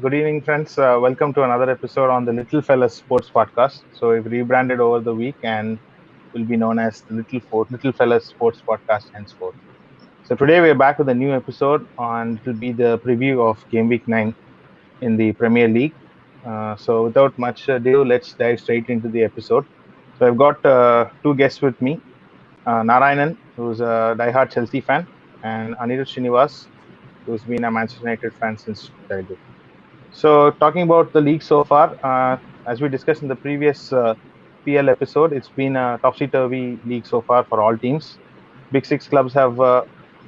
Good evening, friends. Welcome to another episode on the Littlefellas Sports Podcast. So we've rebranded over the week and will be known as the Littlefellas Sports Podcast henceforth. So today we're back with a new episode, and it will be the preview of Gameweek 9 in the Premier League. So without much ado, let's dive straight into the episode. So I've got two guests with me, Narayanan, who's a diehard Chelsea fan, and Anirudh Srinivas, who's been a Manchester United fan since childhood. So, talking about the league so far, as we discussed in the previous PL episode, it's been a topsy-turvy league so far for all teams. Big Six clubs have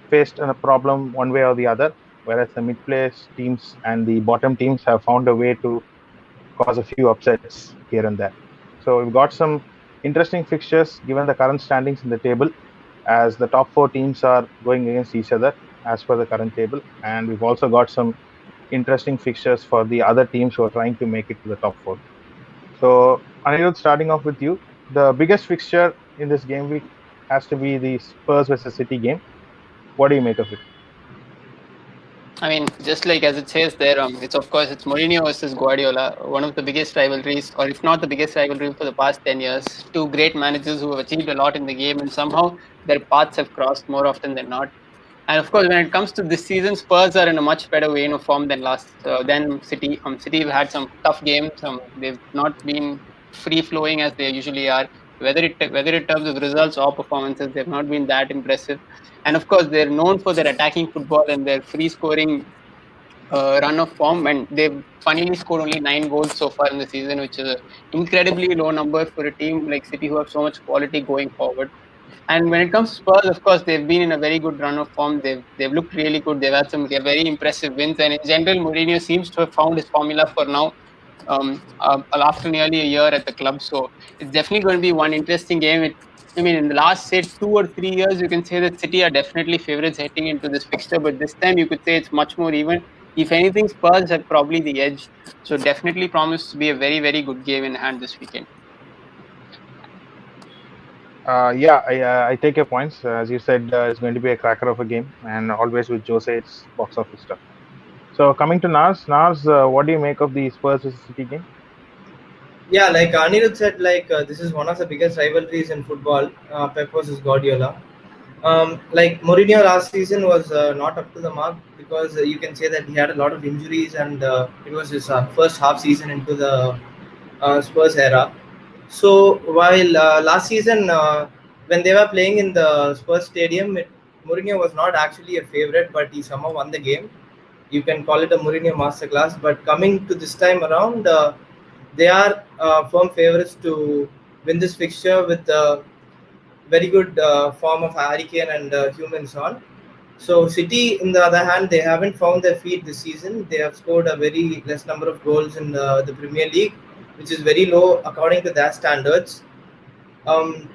faced a problem one way or the other, whereas the mid-place teams and the bottom teams have found a way to cause a few upsets here and there. So, we've got some interesting fixtures given the current standings in the table, as the top four teams are going against each other as per the current table, and we've also got some interesting fixtures for the other teams who are trying to make it to the top four. So, Anirudh, starting off with you, the biggest fixture in this game week has to be the Spurs versus City game. What do you make of it? I mean, just like as it says there, it's Mourinho versus Guardiola, one of the biggest rivalries, or if not the biggest rivalry for the past 10 years. Two great managers who have achieved a lot in the game, and somehow their paths have crossed more often than not. And of course, when it comes to this season, Spurs are in a much better vein of form than City. City have had some tough games. They've not been free flowing as they usually are. Whether it terms of results or performances, they've not been that impressive. And of course, they're known for their attacking football and their free scoring run of form. And they've funnily scored only 9 goals so far in the season, which is an incredibly low number for a team like City who have so much quality going forward. And when it comes to Spurs, of course, they've been in a very good run of form. They've looked really good. They've had some very impressive wins. And in general, Mourinho seems to have found his formula for now. After nearly a year at the club, so it's definitely going to be one interesting game. In the last say 2 or 3 years, you can say that City are definitely favourites heading into this fixture, but this time you could say it's much more even. If anything, Spurs have probably the edge. So definitely promise to be a very, very good game in hand this weekend. I take your points. As you said, it's going to be a cracker of a game, and always with Jose, it's box office stuff. So, coming to Nars, what do you make of the Spurs versus City game? Yeah, like Anirudh said, this is one of the biggest rivalries in football. Pep versus Guardiola. Like Mourinho last season was not up to the mark because you can say that he had a lot of injuries and it was his first half season into the Spurs era. So while last season when they were playing in the Spurs stadium, Mourinho was not actually a favorite, but he somehow won the game. You can call it a Mourinho masterclass. But coming to this time around, they are firm favorites to win this fixture with very good form of Harry Kane and Humans on. So City, in the other hand, they haven't found their feet this season. They have scored a very less number of goals in the Premier League, which is very low according to their standards. Um,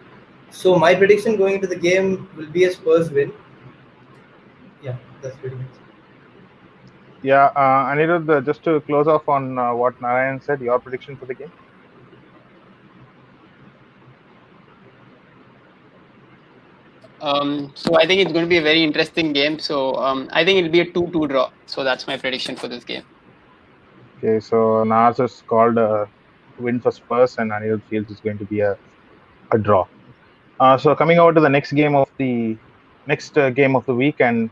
so my prediction going into the game will be a Spurs win. Yeah, that's pretty much. Yeah, Anirudh, just to close off on what Narayan said, your prediction for the game? So I think it's going to be a very interesting game. So I think it'll be a 2-2 draw. So that's my prediction for this game. Okay, so Nars has called a win for Spurs, and Anirudh feels it's going to be a draw. So coming over to the next game of the game of the week, and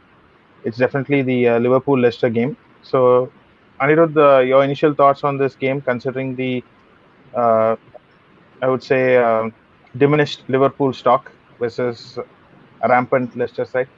it's definitely the Liverpool Leicester game. So, Anirudh, your initial thoughts on this game, considering the I would say diminished Liverpool stock versus a rampant Leicester side.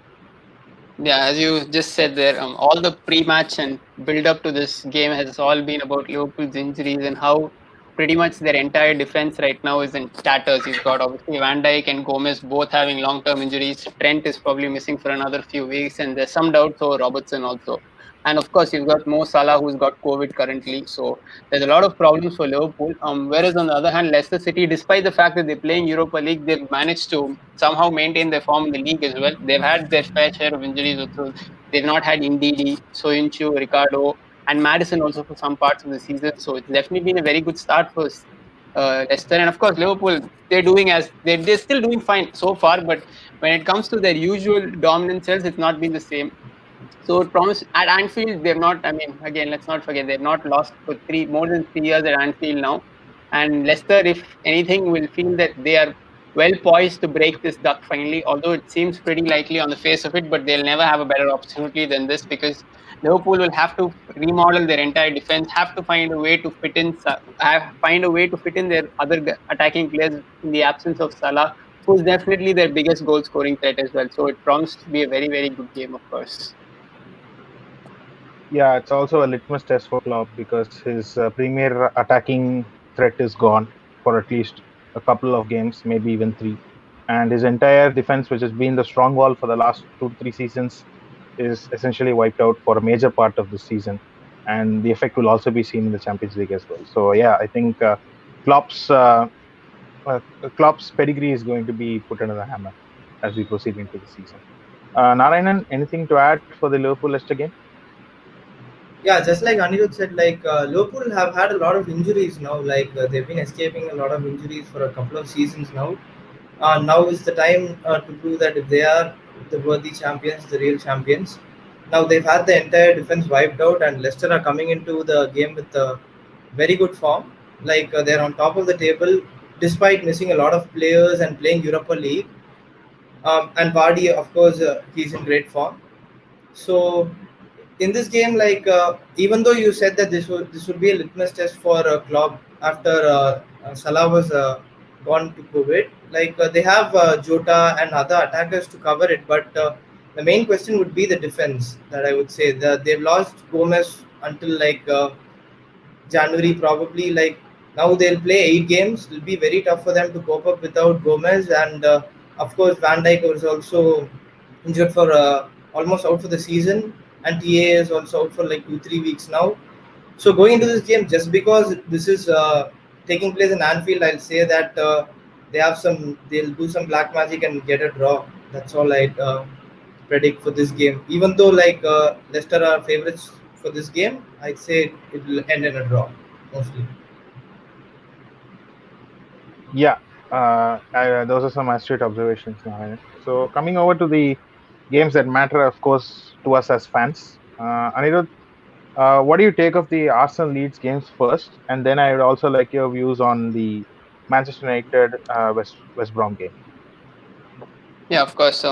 Yeah, as you just said there, all the pre-match and build-up to this game has all been about Liverpool's injuries and how pretty much their entire defense right now is in tatters. You've got obviously Van Dijk and Gomez both having long-term injuries. Trent is probably missing for another few weeks, and there's some doubts over Robertson also. And of course, you've got Mo Salah who's got COVID currently. So there's a lot of problems for Liverpool. Whereas on the other hand, Leicester City, despite the fact that they're playing Europa League, they've managed to somehow maintain their form in the league as well. They've had their fair share of injuries also. They've not had Ndidi, Soyuncu, Ricardo, and Madison also for some parts of the season. So it's definitely been a very good start for Leicester. And of course, Liverpool, they're still doing fine so far. But when it comes to their usual dominant selves, it's not been the same. So it promised at Anfield. They've not. I mean, again, let's not forget they've not lost for more than 3 years at Anfield now. And Leicester, if anything, will feel that they are well poised to break this duck finally. Although it seems pretty likely on the face of it, but they'll never have a better opportunity than this because Liverpool will have to remodel their entire defense, have to find a way to fit in, find a way to fit in their other attacking players in the absence of Salah, who's definitely their biggest goal scoring threat as well. So it promises to be a very, very good game, of course. Yeah, it's also a litmus test for Klopp because his premier attacking threat is gone for at least a couple of games, maybe even three. And his entire defense, which has been the strong wall for the last 2 to 3 seasons, is essentially wiped out for a major part of the season. And the effect will also be seen in the Champions League as well. So, yeah, I think Klopp's, uh, Klopp's pedigree is going to be put under the hammer as we proceed into the season. Narayanan, anything to add for the Liverpool Leicester game? Yeah, just like Anirudh said, like Liverpool have had a lot of injuries now. Like they've been escaping a lot of injuries for a couple of seasons now. Now is the time to prove that if they are the worthy champions, the real champions. Now they've had the entire defense wiped out, and Leicester are coming into the game with very good form. Like they're on top of the table despite missing a lot of players and playing Europa League. And Vardy, of course, he's in great form. So in this game, like even though you said that this would be a litmus test for Klopp after Salah was gone to COVID, like they have Jota and other attackers to cover it, but the main question would be the defense. That I would say that they've lost Gomez until like January probably. Like now they'll play 8 games. It'll be very tough for them to cope up without Gomez, and of course Van Dijk was also injured for almost out for the season, and TA is also out for like 2-3 weeks now. So going into this game, just because this is taking place in Anfield, I'll say that they'll do some black magic and get a draw. That's all I predict for this game. Even though like Leicester are favorites for this game, I'd say it will end in a draw mostly. Yeah, those are some astute observations now. So coming over to the games that matter, of course, to us as fans. Anirudh, what do you take of the Arsenal Leeds games first, and then I would also like your views on the Manchester United West Brom game. Yeah, of course.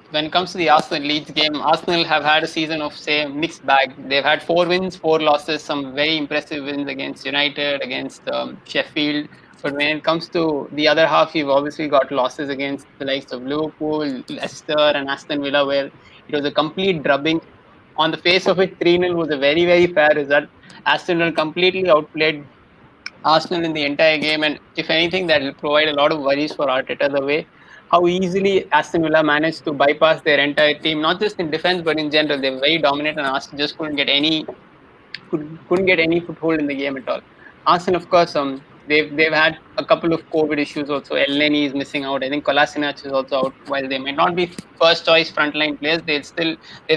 When it comes to the Arsenal Leeds game, Arsenal have had a season of say mixed bag. They've had 4 wins, 4 losses, some very impressive wins against United, against Sheffield. But when it comes to the other half, you've obviously got losses against the likes of Liverpool, Leicester, and Aston Villa, where it was a complete drubbing. On the face of it, 3-0 was a very, very fair result. Aston Villa completely outplayed Arsenal in the entire game, and if anything, that will provide a lot of worries for Arteta the way how easily Aston Villa managed to bypass their entire team, not just in defense but in general. They were very dominant, and Arsenal just couldn't get any foothold in the game at all. Arsenal, of course, they've had a couple of COVID issues also. Elneny is missing out. I think Kolasinac is also out. While they might not be first choice frontline players, they've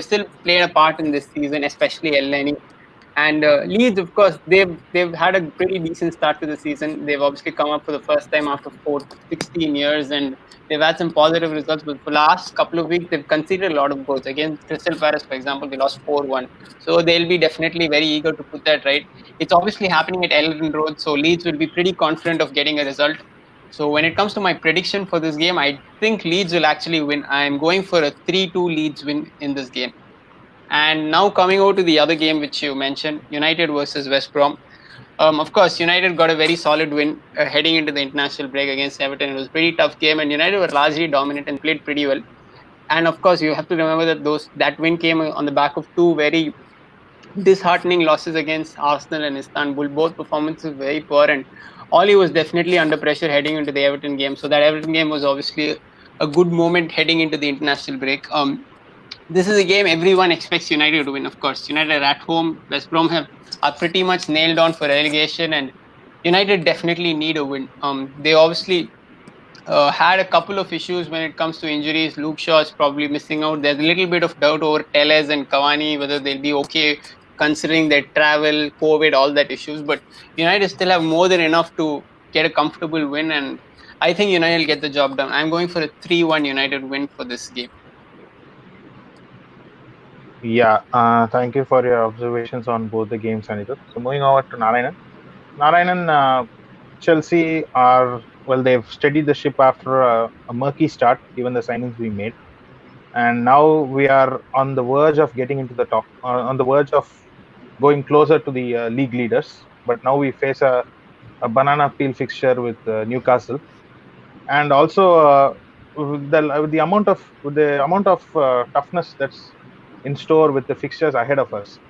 still played a part in this season, especially Elneny. And Leeds, of course, they've had a pretty decent start to the season. They've obviously come up for the first time after 16 years, and they've had some positive results. But for the last couple of weeks, they've conceded a lot of goals. Against Crystal Palace, for example, they lost 4-1. So they'll be definitely very eager to put that right. It's obviously happening at Ellen Road, so Leeds will be pretty confident of getting a result. So when it comes to my prediction for this game, I think Leeds will actually win. I'm going for a 3-2 Leeds win in this game. And now coming over to the other game which you mentioned, United versus West Brom. Of course, United got a very solid win heading into the international break against Everton. It was a pretty tough game, and United were largely dominant and played pretty well. And of course, you have to remember that that win came on the back of 2 very disheartening losses against Arsenal and Istanbul. Both performances were very poor, and Oli was definitely under pressure heading into the Everton game. So that Everton game was obviously a good moment heading into the international break. This is a game everyone expects United to win. Of course, United are at home. West Brom are pretty much nailed on for relegation, and United definitely need a win. They obviously had a couple of issues when it comes to injuries. Luke Shaw is probably missing out. There's a little bit of doubt over Telles and Cavani whether they'll be okay considering their travel, COVID, all that issues. But United still have more than enough to get a comfortable win, and I think United will get the job done. I'm going for a 3-1 United win for this game. Yeah, thank you for your observations on both the games, Anirudh. So moving over to Narayanan. Narayanan, Chelsea are, well, they've steadied the ship after a murky start, given the signings we made. And now we are on the verge of getting into the top, on the verge of going closer to the league leaders. But now we face a banana peel fixture with Newcastle, and also with the amount of toughness that's in store with the fixtures ahead of us.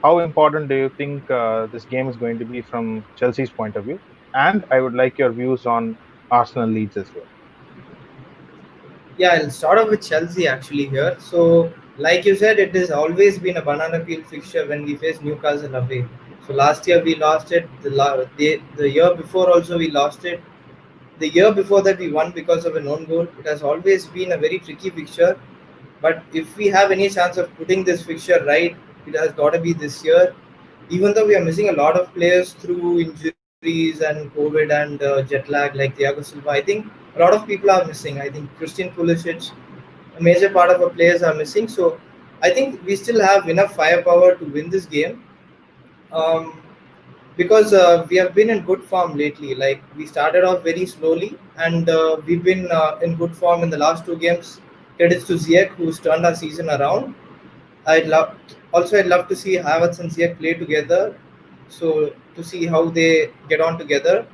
How important do you think this game is going to be from Chelsea's point of view? And I would like your views on Arsenal Leeds as well. Yeah, I'll start off with Chelsea actually here. So, like you said, it has always been a banana peel fixture when we face Newcastle away. So last year we lost it. The year before also we lost it. The year before that we won because of an own goal. It has always been a very tricky fixture. But if we have any chance of putting this fixture right, it has got to be this year. Even though we are missing a lot of players through injuries and COVID and jet lag, like Thiago Silva, I think a lot of people are missing. I think Christian Pulisic, a major part of our players are missing. So I think we still have enough firepower to win this game. Um, because we have been in good form lately. Like we started off very slowly, and we've been in good form in the last two games. Credits to Ziyech, who's turned our season around. I'd love to see Havertz and Ziyech play together, so to see how they get on together.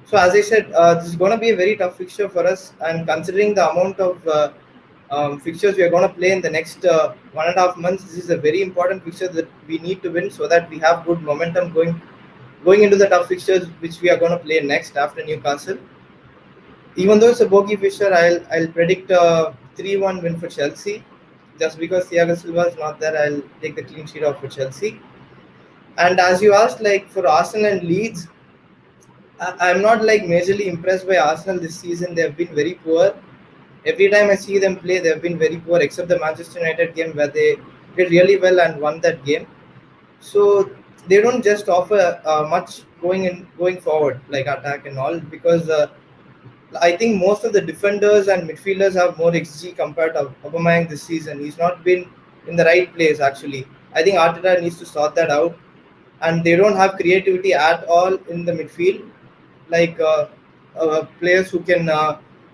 So as I said, this is going to be a very tough fixture for us, and considering the amount of fixtures we are going to play in the next 1.5 months, this is a very important fixture that we need to win so that we have good momentum going into the tough fixtures which we are going to play next after Newcastle. Even though it's a bogey fixture, I'll predict a 3-1 win for Chelsea. Just because Thiago Silva is not there, I'll take the clean sheet off for Chelsea. And as you asked, like for Arsenal and Leeds, I'm not like majorly impressed by Arsenal this season. They have been very poor. Every time I see them play, they have been very poor, except the Manchester United game where they did really well and won that game. So they don't just offer much going forward like attack and all because I think most of the defenders and midfielders have more XG compared to Aubameyang this season. He's not been in the right place actually. I think Arteta needs to sort that out, and they don't have creativity at all in the midfield, like players who can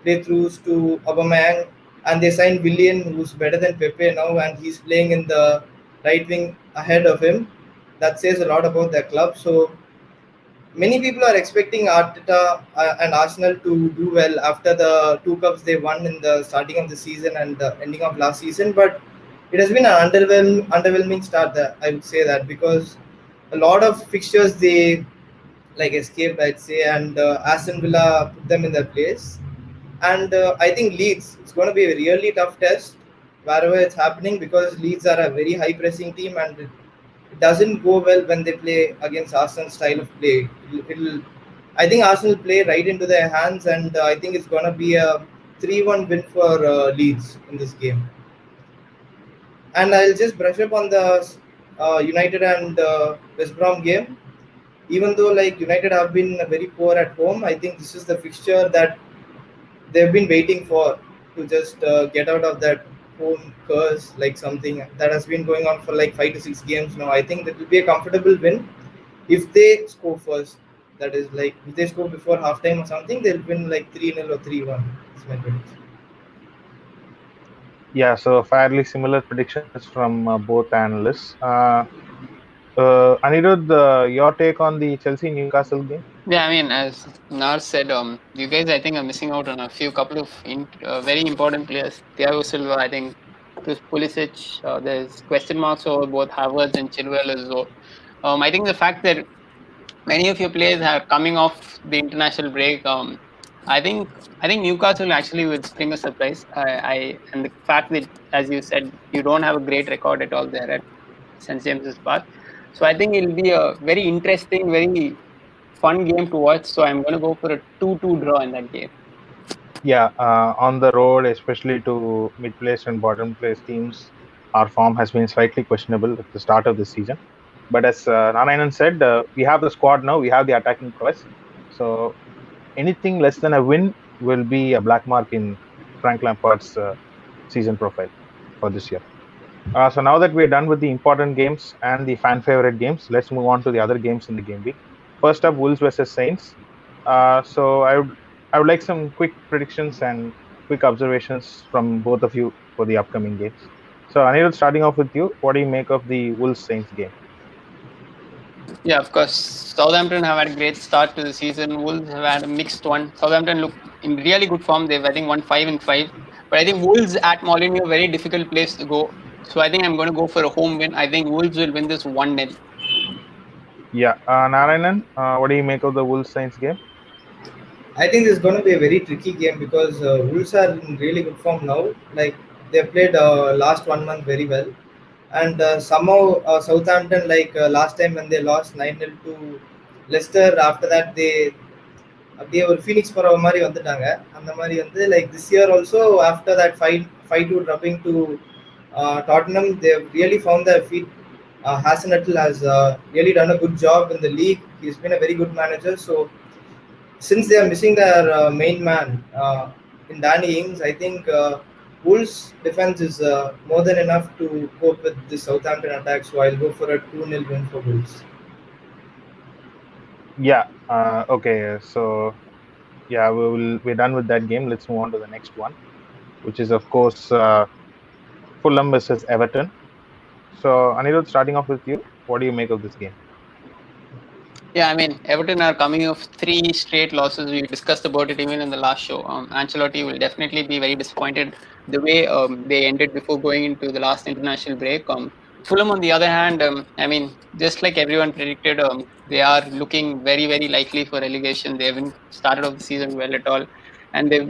play throughs to Aubameyang, and they signed Willian, who's better than Pepe now, and he's playing in the right wing ahead of him. That says a lot about their club. So many people are expecting Arteta and Arsenal to do well after the two cups they won in the starting of the season and the ending of last season. But it has been an underwhelming start. That I would say that because a lot of fixtures they like escaped, I'd say, and Aston Villa put them in their place. And I think Leeds, it's going to be a really tough test wherever it's happening because Leeds are a very high pressing team and it doesn't go well when they play against Arsenal's style of play. I think Arsenal play right into their hands, and I think it's going to be a 3-1 win for Leeds in this game. And I'll just brush up on the United and West Brom game. Even though like United have been very poor at home, I think this is the fixture that they've been waiting for to just get out of that home curse, like something that has been going on for like 5 to 6 games now. I think that will be a comfortable win if they score first. That is like if they score before halftime or something, they'll win like 3-0 or 3-1. That's my prediction. Yeah, so fairly similar predictions from both analysts. Anirudh, your take on the Chelsea Newcastle game? Yeah, I mean, as Nar said, you guys, I think, are missing out on a couple of very important players. Thiago Silva, I think, Chris Pulisic. There's question marks over both Havertz and Chilwell as well. I think the fact that many of your players are coming off the international break. I think Newcastle actually would spring a surprise. I and the fact that, as you said, you don't have a great record at all there at St James's Park. So I think it'll be a very interesting, very fun game to watch. So I'm going to go for a 2-2 draw in that game. Yeah, on the road, especially to mid-placed and bottom-placed teams, our form has been slightly questionable at the start of the season. But as Narayanan said, we have the squad now, we have the attacking prowess. So anything less than a win will be a black mark in Frank Lampard's season profile for this year. So now that we're done with the important games and the fan favorite games, let's move on to the other games in the game week. First up, Wolves versus Saints. So I would like some quick predictions and quick observations from both of you for the upcoming games. So Anirudh, starting off with you, what do you make of the Wolves Saints game? Yeah, of course. Southampton have had a great start to the season. Wolves have had a mixed one. Southampton look in really good form. They've, I think, won 5-5. But I think Wolves at Molineux, very difficult place to go. So I think I'm going to go for a home win. I think Wolves will win this 1-0. Yeah, Narayanan, what do you make of the Wolves Saints game? I think this is going to be a very tricky game because Wolves are in really good form now. Like they played last 1 month very well, and somehow Southampton, like last time when they lost 9-0 to Leicester, after that அப்படியே ஒரு Phoenix பறவை மாதிரி வந்துட்டாங்க. அந்த மாதிரி வந்து like this year also after that 5-2 dropping to Tottenham, they really found their feet. Hasenhuttl has really done a good job in the league. He's been a very good manager. So since they are missing their main man in Danny Ings, I think Wolves' defense is more than enough to cope with the Southampton attack. So I'll go for a 2-0 win for Wolves. Yeah, okay. So yeah, we're done with that game. Let's move on to the next one, which is of course Fulham versus Everton. So Anirudh, starting off with you, what do you make of this game? Yeah, I mean, Everton are coming off 3 straight losses. We discussed about it even in the last show. Ancelotti will definitely be very disappointed the way they ended before going into the last international break. Fulham, on the other hand, I mean, just like everyone predicted, they are looking very, very likely for relegation. They haven't started off the season well at all, and they've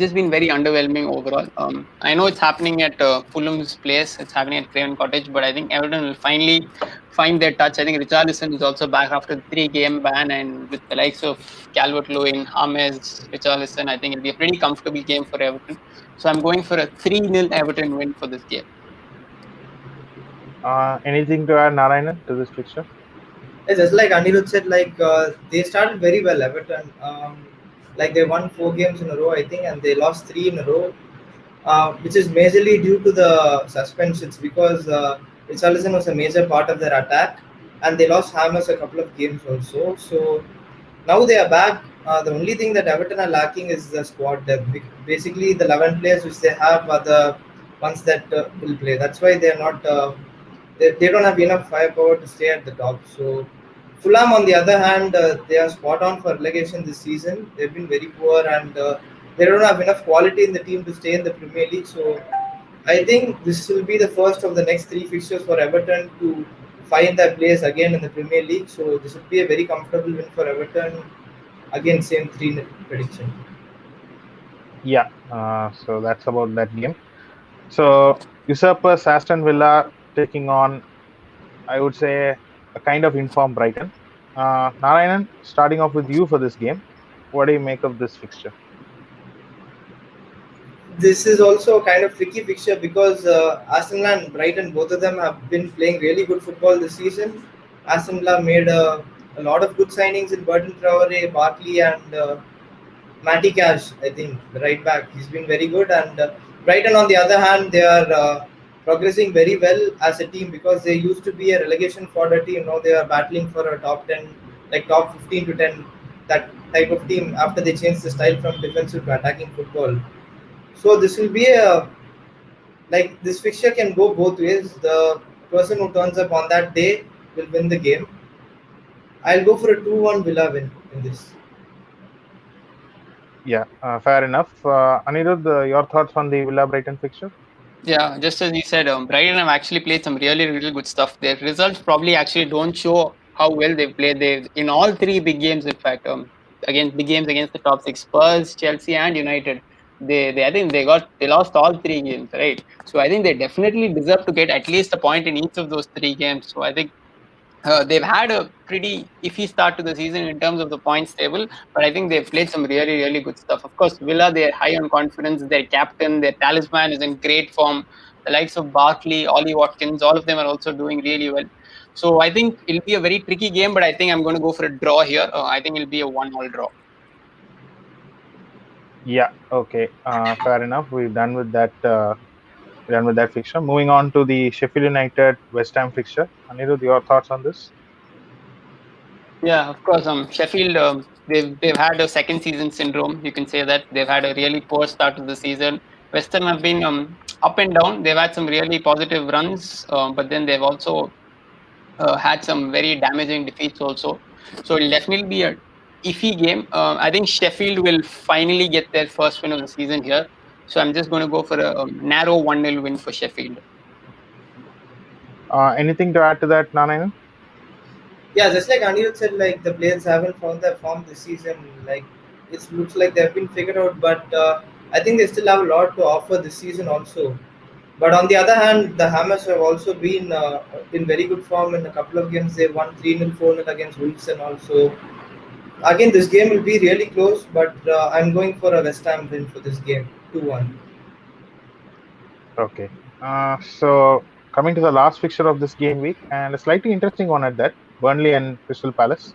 just been very underwhelming overall. I know it's happening at Fulham's place, it's happening at Craven Cottage, but I think Everton will finally find their touch. I think Richarlison is also back after the 3-game ban, and with the likes of Calvert-Lewin, James, Richarlison, I think it'll be a pretty comfortable game for Everton. So I'm going for a 3-0 Everton win for this game. Anything to add, Narayanan, to this fixture? It's just like Anirudh said, like they started very well, Everton. Like they won 4 games in a row, I think, and they lost 3 in a row, which is majorly due to the suspensions because Richarlison was a major part of their attack, and they lost Hammers a couple of games also. So now they are back. The only thing that Everton are lacking is the squad depth. Basically, the 11 players which they have are the ones that will play. That's why they are not. They don't have enough firepower to stay at the top. So Fulham, on the other hand, they are spot on for relegation this season. They've been very poor, and they don't have enough quality in the team to stay in the Premier League. So I think this will be the first of the next 3 fixtures for Everton to find their place again in the Premier League. So this would be a very comfortable win for Everton. Again, same 3 prediction. Yeah, so that's about that game. So Usurpers Aston Villa taking on, I would say, a kind of informed Brighton. Narayanan, starting off with you for this game, what do you make of this fixture? This is also a kind of tricky fixture because Aston Villa and Brighton, both of them have been playing really good football this season. Aston Villa made a lot of good signings in Burton Traore, Barkley, and Matty Cash, I think, the right back. He's been very good. And Brighton, on the other hand, they are progressing very well as a team because they used to be a relegation fodder team. Now they are battling for a top 10, like top 15 to 10, that type of team after they changed the style from defensive to attacking football. So this will be a, like this fixture can go both ways. The person who turns up on that day will win the game. I'll go for a 2-1 Villa win in this. Yeah, fair enough. Anirudh, your thoughts on the Villa Brighton fixture? Yeah, just as you said, Brighton have actually played some really, really good stuff. Their results probably actually don't show how well they've played. They in all 3 big games, in fact, against big games against the top 6, Spurs, Chelsea, and United. They I think they lost all 3 games, right? So I think they definitely deserve to get at least a point in each of those 3 games. So I think they've had a pretty iffy start to the season in terms of the points table, but I think they've played some really, really good stuff. Of course, Villa, they're high on confidence. Their captain, their talisman is in great form. The likes of Barkley, Ollie Watkins, all of them are also doing really well. So I think it'll be a very tricky game, but I think I'm going to go for a draw here. I think it'll be a 1-1 draw. Yeah, okay, fair enough. We're done with that Done with that fixture. Moving on to the Sheffield United West Ham fixture. Anirudh, your thoughts on this? Yeah, of course. Sheffield, they've had a second season syndrome. You can say that they've had a really poor start to the season. West Ham have been up and down. They've had some really positive runs, but then they've also had some very damaging defeats also. So it'll definitely be a iffy game. I think Sheffield will finally get their first win of the season here. So I'm just going to go for a narrow 1-0 win for Sheffield. Anything to add to that, Narayanan? Yeah, just like Anirudh said, like the players haven't found their form this season. Like it looks like they've been figured out, but I think they still have a lot to offer this season also. But on the other hand, the Hammers have also been in very good form in a couple of games. They won 3-0, 4-0 against Wolves, and also again this game will be really close. But I'm going for a West Ham win for this game, 2-1. Okay. So coming to the last fixture of this game week, and a slightly interesting one at that, Burnley and Crystal Palace.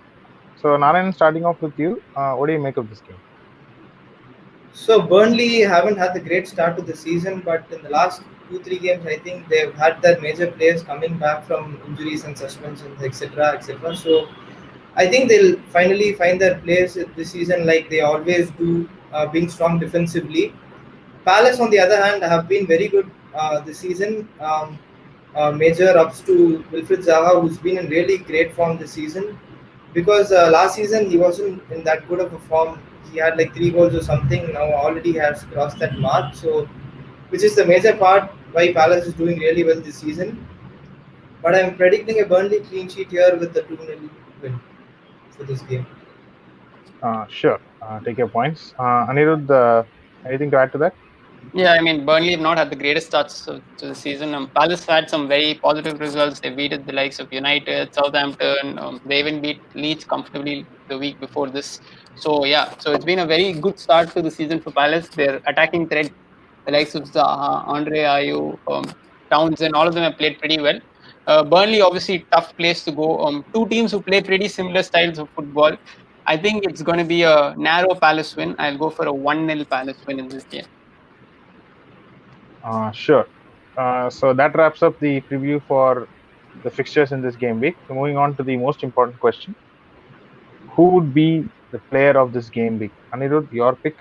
So Narayan, starting off with you, what do you make of this game? So Burnley haven't had the great start to the season, but in the last 2-3 games, I think they've had their major players coming back from injuries and suspensions, etc., etc. So I think they'll finally find their place this season, like they always do, being strong defensively. Palace, on the other hand, have been very good this season. Major ups to Wilfried Zaha, who's been in really great form this season. Because last season he wasn't in that good of a form. He had like 3 goals or something. Now already has crossed that mark. So, which is the major part why Palace is doing really well this season. But I'm predicting a Burnley clean sheet here with the 2-0 win for this game. Sure. Take your points. Anirudh, anything to add to that? Yeah, I mean, Burnley have not had the greatest starts to the season. Palace had some very positive results. They beat the likes of United, Southampton. They even beat Leeds comfortably the week before this. So, yeah, so it's been a very good start to the season for Palace. Their attacking threat, the likes of Zaha, Andre Ayew, Townsend, all of them have played pretty well. Burnley, obviously, tough place to go. Two teams who play pretty similar styles of football. I think it's going to be a narrow Palace win. I'll go for a 1-0 Palace win in this game. Sure. So that wraps up the preview for the fixtures in this game week. So moving on to the most important question: who would be the player of this game week? Anirudh, your pick.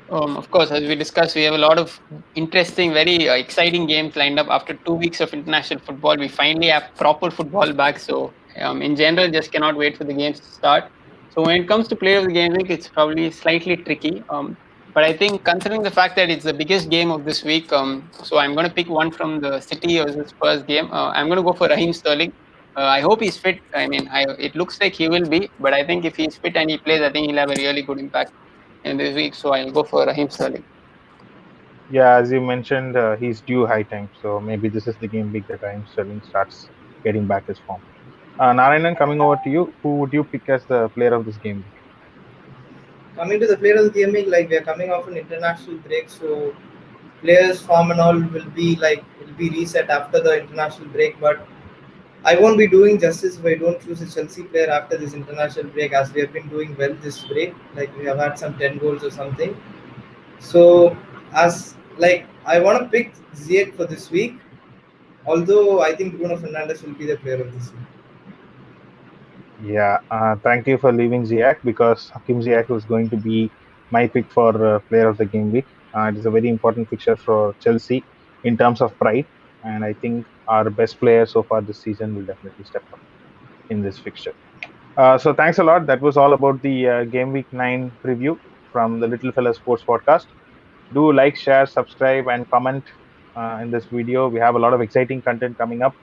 Of course, as we discussed, we have a lot of interesting, very exciting games lined up. After 2 weeks of international football, we finally have proper football back. So, in general, just cannot wait for the games to start. So, when it comes to player of the game week, it's probably slightly tricky. But I think considering the fact that it's the biggest game of this week, so I'm going to pick one from the City versus Spurs game. I'm going to go for Raheem Sterling. I hope he's fit. I mean, it looks like he will be, but I think if he's fit and he plays, I think he'll have a really good impact in this week. So I'll go for Raheem Sterling. Yeah, as you mentioned, he's due high time. So maybe this is the game week that Raheem Sterling starts getting back his form. Narayanan, coming over to you, who would you pick as the player of this game week? Coming to the player of the game week, like we are coming off an international break, so players' form and all will be reset after the international break. But I won't be doing justice if I don't choose a Chelsea player after this international break, as we have been doing well this break. Like we have had some 10 goals or something. So as like I want to pick Ziyech for this week, although I think Bruno Fernandes will be the player of this week. Yeah, thank you for leaving Ziyech, because Hakim Ziyech was going to be my pick for player of the game week. It is a very important fixture for Chelsea in terms of pride, and I think our best player so far this season will definitely step up in this fixture. So thanks a lot. That was all about the game week 9 preview from the Littlefellas Sports Podcast. Do like, share, subscribe, and comment in this video. We have a lot of exciting content coming up.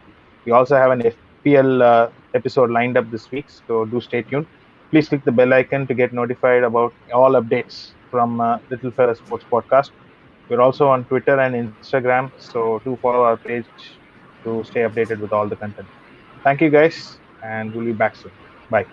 We also have an FPL episode lined up this week, so do stay tuned. Please click the bell icon to get notified about all updates from Littlefellas Sports Podcast. We're also on Twitter and Instagram, so do follow our page to stay updated with all the content. Thank you, guys, and we'll be back soon. Bye.